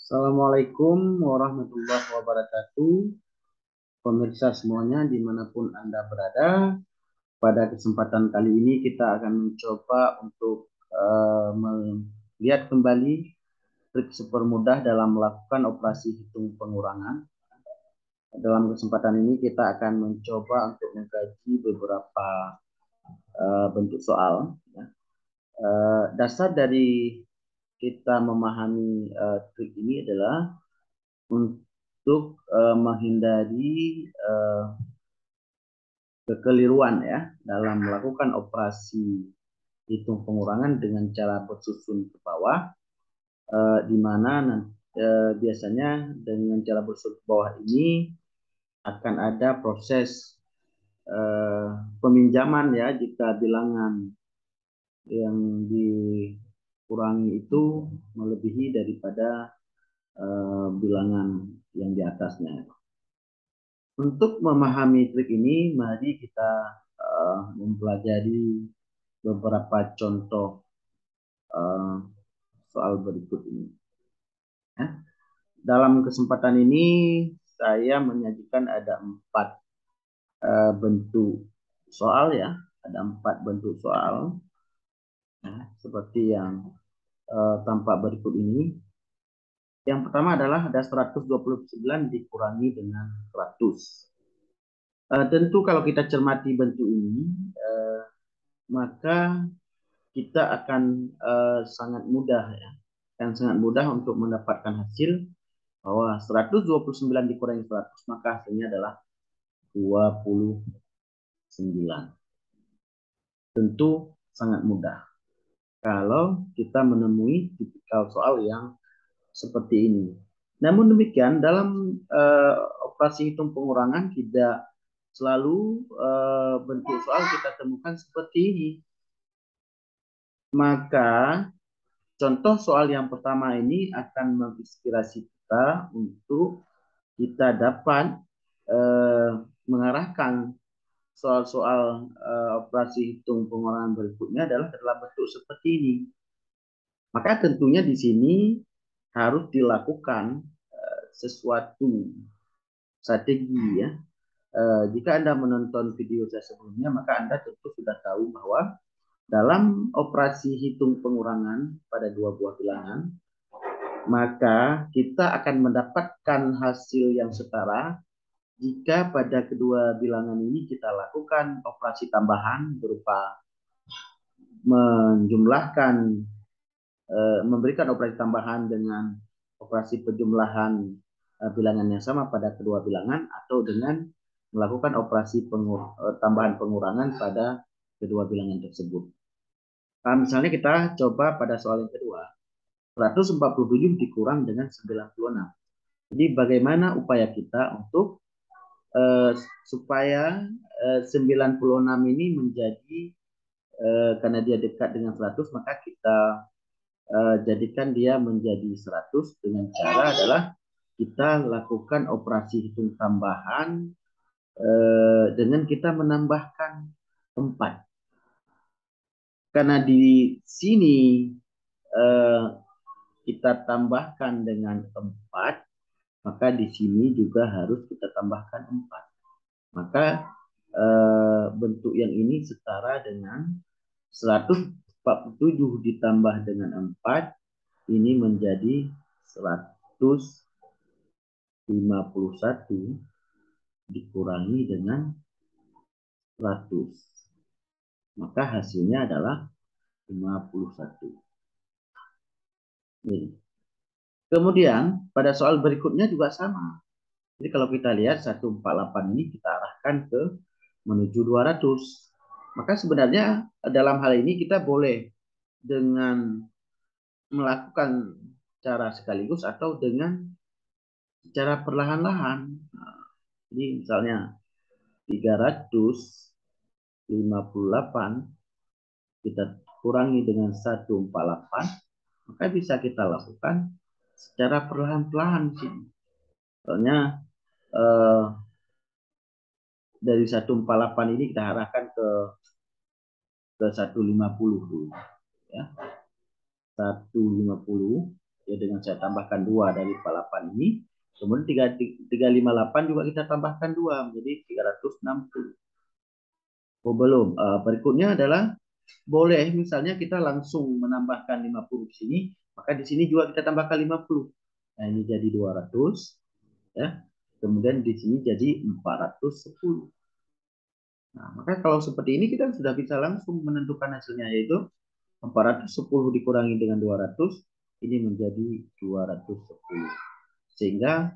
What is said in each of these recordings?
Assalamualaikum warahmatullahi wabarakatuh. Pemirsa semuanya dimanapun Anda berada, pada kesempatan kali ini kita akan mencoba untuk melihat kembali trik super mudah dalam melakukan operasi hitung pengurangan. Dalam kesempatan ini kita akan mencoba untuk mengkaji beberapa bentuk soal. Dasar dari kita memahami trik ini adalah untuk menghindari kekeliruan ya dalam melakukan operasi hitung pengurangan dengan cara bersusun ke bawah, di mana biasanya dengan cara bersusun ke bawah ini akan ada proses peminjaman ya jika bilangan yang dikurangi itu melebihi daripada bilangan yang di atasnya. Untuk memahami trik ini, mari kita mempelajari beberapa contoh uh, soal berikut ini. Ya. Dalam kesempatan ini, saya menyajikan ada empat bentuk soal ya, ada empat bentuk soal, ya, seperti yang tampak berikut ini. Yang pertama adalah ada 129 dikurangi dengan 100. Tentu kalau kita cermati bentuk ini, maka kita akan sangat mudah ya, dan sangat mudah untuk mendapatkan hasil bahwa 129 dikurangi 100 maka hasilnya adalah 29. Tentu sangat mudah kalau kita menemui tipikal soal yang seperti ini. Namun demikian dalam operasi hitung pengurangan tidak selalu bentuk soal kita temukan seperti ini. Maka contoh soal yang pertama ini akan menginspirasi kita untuk kita dapat mengarahkan soal-soal operasi hitung pengurangan berikutnya adalah dalam bentuk seperti ini. Maka tentunya di sini harus dilakukan sesuatu strategi ya. Jika Anda menonton video saya sebelumnya, maka Anda tentu sudah tahu bahwa dalam operasi hitung pengurangan pada dua buah bilangan, maka kita akan mendapatkan hasil yang setara jika pada kedua bilangan ini kita lakukan operasi tambahan berupa menjumlahkan, memberikan operasi tambahan dengan operasi penjumlahan bilangan yang sama pada kedua bilangan atau dengan melakukan operasi tambahan pengurangan pada kedua bilangan tersebut. Nah, misalnya kita coba pada soal yang kedua, 147 dikurang dengan 96. Jadi bagaimana upaya kita untuk supaya 96 ini menjadi karena dia dekat dengan 100 maka kita jadikan dia menjadi 100 dengan cara adalah kita lakukan operasi hitung tambahan dengan kita menambahkan 4. Karena di sini kita tambahkan dengan 4, maka di sini juga harus kita tambahkan 4. Maka bentuk yang ini setara dengan 147 ditambah dengan 4, ini menjadi 151 dikurangi dengan 100. Maka hasilnya adalah 51. Ini. Kemudian pada soal berikutnya juga sama. Jadi kalau kita lihat 148 ini kita arahkan ke menuju 200. Maka sebenarnya dalam hal ini kita boleh dengan melakukan cara sekaligus atau dengan cara perlahan-lahan. Nah, jadi misalnya 358 kita kurangi dengan 148, maka bisa kita lakukan secara perlahan-lahan sih. Soalnya dari 148 ini kita arahkan ke 150 dulu ya. 150 Ya, dengan saya tambahkan 2 dari 48 ini. Kemudian 358 juga kita tambahkan 2 menjadi 360. Oh, belum. Berikutnya adalah boleh misalnya kita langsung menambahkan 50 di sini, maka di sini juga kita tambahkan 50. Nah, ini jadi 200 ya. Kemudian di sini jadi 410. Nah, maka kalau seperti ini kita sudah bisa langsung menentukan hasilnya, yaitu 410 dikurangi dengan 200 ini menjadi 210. Sehingga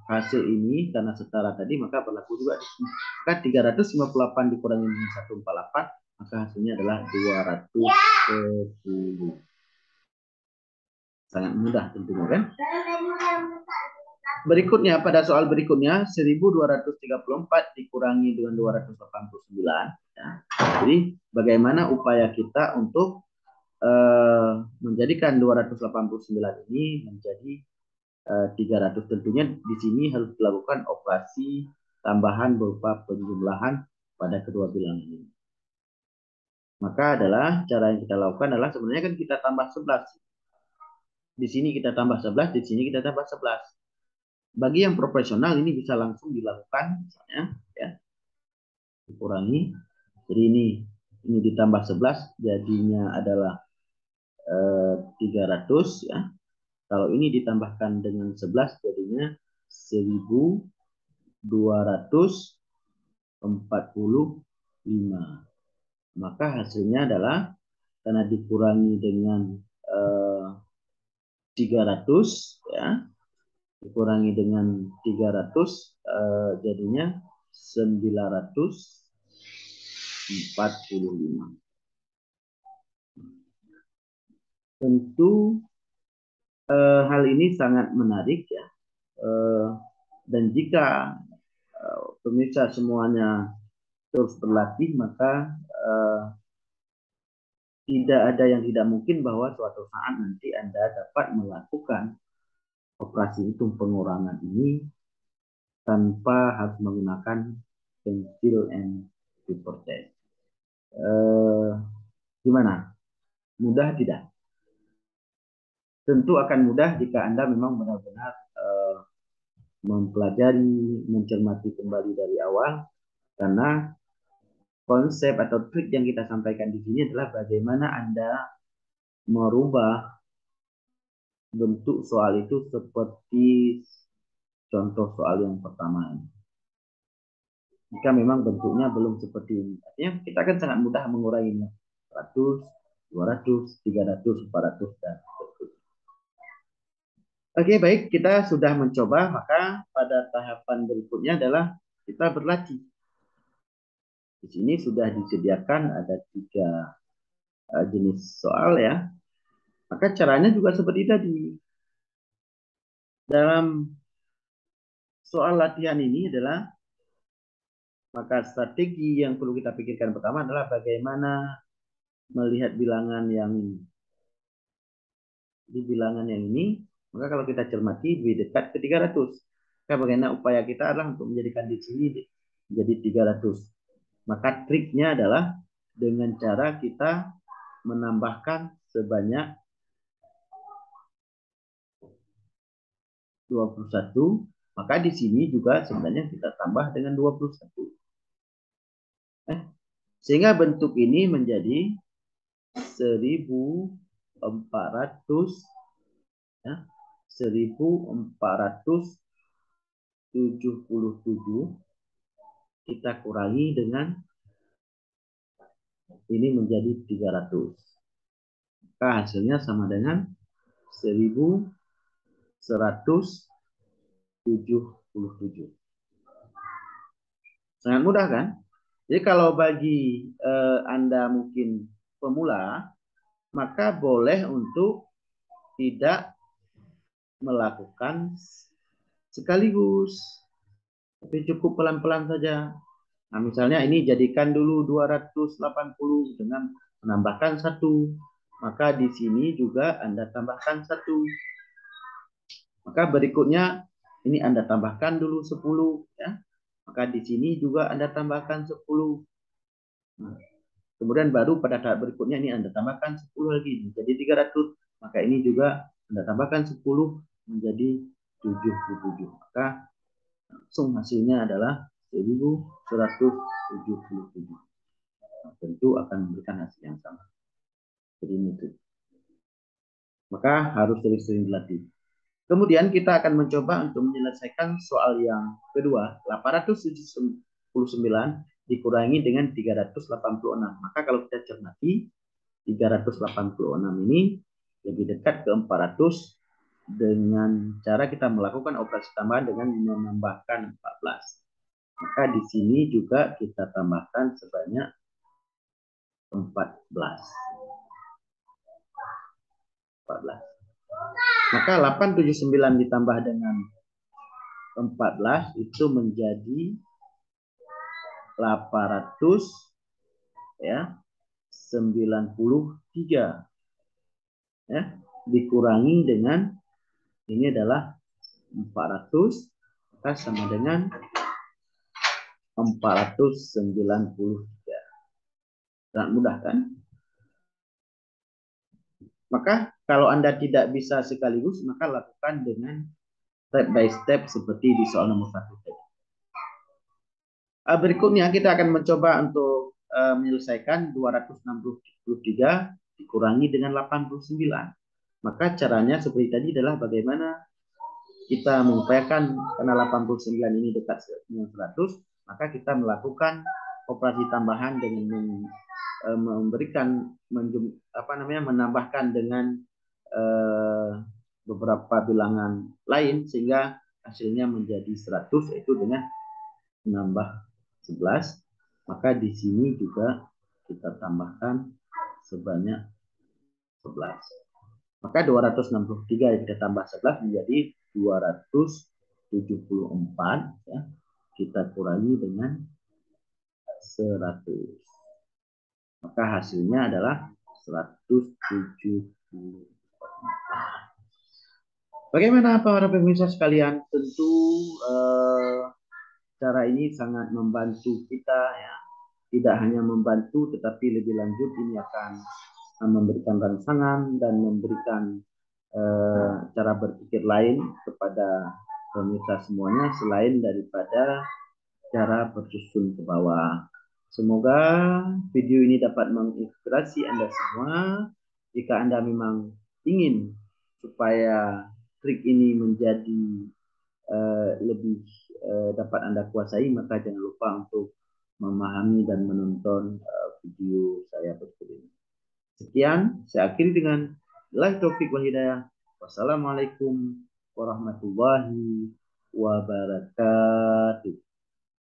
hasil ini karena setara tadi maka berlaku juga di sini. Maka 358 dikurangi dengan 148 maka hasilnya adalah 210. Sangat mudah tentunya kan? Berikutnya pada soal berikutnya 1234 dikurangi dengan 289 ya. Jadi bagaimana upaya kita untuk menjadikan 289 ini menjadi 300. Tentunya di sini harus dilakukan operasi tambahan berupa penjumlahan pada kedua bilangan ini. Maka adalah cara yang kita lakukan adalah sebenarnya kan kita tambah 11. Di sini kita tambah 11, di sini kita tambah 11. Bagi yang profesional ini bisa langsung dilakukan misalnya ya. Dikurangi. Jadi ini ditambah 11 jadinya adalah 300 ya. Kalau ini ditambahkan dengan 11 jadinya 1245. Maka hasilnya adalah karena dikurangi dengan 300 ya. Dikurangi dengan 300 jadinya 945. Tentu hal ini sangat menarik ya. Dan jika pemirsa semuanya terus berlatih maka tidak ada yang tidak mungkin bahwa suatu saat nanti Anda dapat melakukan operasi hitung pengurangan ini tanpa harus menggunakan pensil and paper test. Gimana? Mudah tidak? Tentu akan mudah jika Anda memang benar-benar mempelajari, mencermati kembali dari awal, karena konsep atau trik yang kita sampaikan di sini adalah bagaimana Anda merubah bentuk soal itu seperti contoh soal yang pertama. Jika memang bentuknya belum seperti ini, artinya kita akan sangat mudah mengurainya. 100, 200, 300, 400, dan seterusnya. Oke, baik. Kita sudah mencoba, maka pada tahapan berikutnya adalah kita berlatih. Di sini sudah disediakan ada 3 jenis soal ya. Maka caranya juga seperti tadi. Dalam soal latihan ini adalah maka strategi yang perlu kita pikirkan pertama adalah bagaimana melihat bilangan yang di bilangan yang ini. Maka kalau kita cermati lebih dekat ke 300. Maka bagaimana upaya kita adalah untuk menjadikan di sini menjadi 300. Maka triknya adalah dengan cara kita menambahkan sebanyak 21. Maka di sini juga sebenarnya kita tambah dengan 21. Sehingga bentuk ini menjadi 1400 ya, 1477 kita kurangi dengan ini menjadi 300. Maka hasilnya sama dengan 1177. Sangat mudah kan? Jadi kalau bagi Anda mungkin pemula, maka boleh untuk tidak melakukan sekaligus, tapi cukup pelan-pelan saja. Nah, misalnya ini jadikan dulu 280 dengan menambahkan 1. Maka di sini juga Anda tambahkan 1. Maka berikutnya ini Anda tambahkan dulu 10 ya. Maka di sini juga Anda tambahkan 10. Nah, kemudian baru pada tahap berikutnya ini Anda tambahkan 10 lagi jadi 300. Maka maka ini juga Anda tambahkan 10 menjadi 77. Maka langsung hasilnya adalah 1177. Nah, tentu akan memberikan hasil yang sama. Jadi ini tuh. Maka harus sering-sering dilatih. Kemudian kita akan mencoba untuk menyelesaikan soal yang kedua, 879 dikurangi dengan 386. Maka kalau kita cermati, 386 ini lebih dekat ke 400 dengan cara kita melakukan operasi tambahan dengan menambahkan 14. Maka di sini juga kita tambahkan sebanyak 14. Maka 879 ditambah dengan 14 itu menjadi 800 ya 93 ya dikurangi dengan ini adalah 400 maka sama dengan 493. Sangat mudah kan? Maka kalau Anda tidak bisa sekaligus maka lakukan dengan step by step seperti di soal nomor 1 tadi. Berikutnya kita akan mencoba untuk menyelesaikan 263 dikurangi dengan 89. Maka caranya seperti tadi adalah bagaimana kita mengupayakan karena 89 ini dekat dengan 100, maka kita melakukan operasi tambahan dengan memberikan menambahkan dengan beberapa bilangan lain sehingga hasilnya menjadi 100 yaitu dengan menambah 11. Maka di sini juga kita tambahkan sebanyak 11. Maka 263 yang kita tambah 11 menjadi 274 ya. Kita kurangi dengan 100. Maka hasilnya adalah 174. Bagaimana para pemirsa sekalian? Tentu cara ini sangat membantu kita ya. Tidak hanya membantu tetapi lebih lanjut ini akan memberikan rangsangan dan memberikan cara berpikir lain kepada pemirsa semuanya selain daripada cara bersusun ke bawah. Semoga video ini dapat menginspirasi Anda semua. Jika Anda memang ingin supaya trik ini menjadi lebih dapat Anda kuasai, maka jangan lupa untuk memahami dan menonton video saya berikut ini. Sekian, saya akhiri dengan billahi taufik wal hidayah. Wassalamualaikum warahmatullahi wabarakatuh.